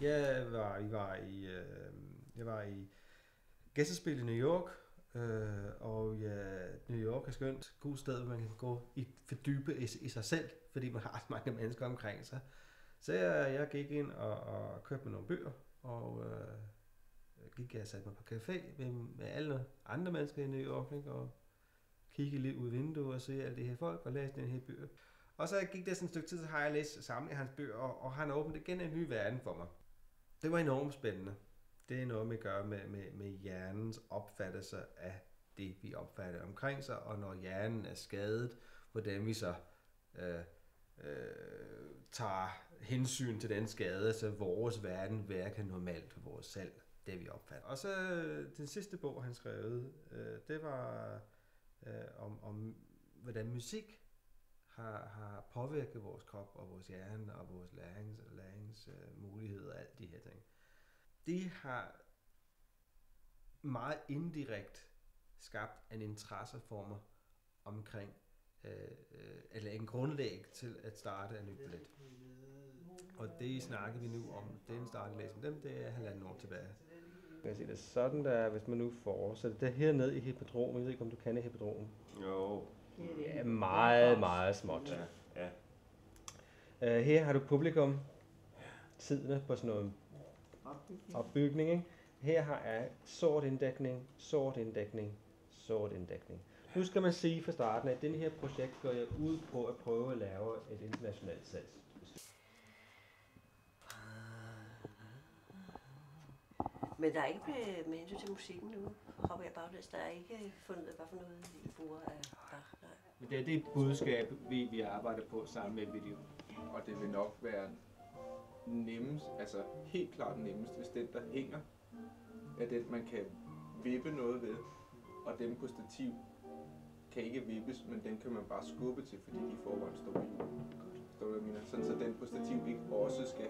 Jeg var i gæstespil i New York, og New York er skønt. God sted, hvor man kan gå i fordybe i sig selv, fordi man har mange mennesker omkring sig. Så jeg gik ind og købte mig nogle bøger, og jeg satte mig på café med alle andre mennesker i New York, ikke? Og kiggede lidt ud af vinduet og se alle de her folk og læste den her bøger. Og så gik det sådan et stykke tid, så har jeg læst samling af hans bøger, og han åbnede igen en ny verden for mig. Det var enormt spændende. Det er noget, man gør med hjernens opfattelse af det, vi opfatter omkring sig, og når hjernen er skadet, hvordan vi så tager hensyn til den skade, så vores verden virker normalt for vores selv, det vi opfatter. Og så den sidste bog, han skrev, det var om hvordan musik har påvirket vores krop og vores hjerne og vores læringsmuligheder og alt de her ting. Det har meget indirekte skabt en interesse for mig omkring eller en grundlag til at starte en ny ballet. Og det snakker vi nu om. Den startlæsning, det er 1,5 år tilbage. Jeg kan se det sådan der, hvis man nu fortsætter. Det er hernede i hippodrom. Jeg ved ikke, om du kender hippodrom. Jo. Det er meget, meget småt. Ja. Her har du publikum. Tidene på sådan noget opbygning. Ikke? Her har jeg sort inddækning, sort inddækning, sort inddækning. Nu skal man sige fra starten, at den her projekt går jeg ud på at prøve at lave et internationalt salg. Men der er ikke med hensyn til musikken nu, hopper jeg baglæs, der er ikke fundet, hvad for noget I bruger af Bach, nej. Men det er det budskab, vi arbejder på sammen med video. Og det vil nok være nemmest, altså helt klart nemmest, hvis den der hænger, er den man kan vippe noget ved, og dem på stativ kan ikke vippes, men den kan man bare skubbe til, fordi de forvejen står i jorden. Forstår du, hvad jeg mener? Sådan så den på stativ ikke også skal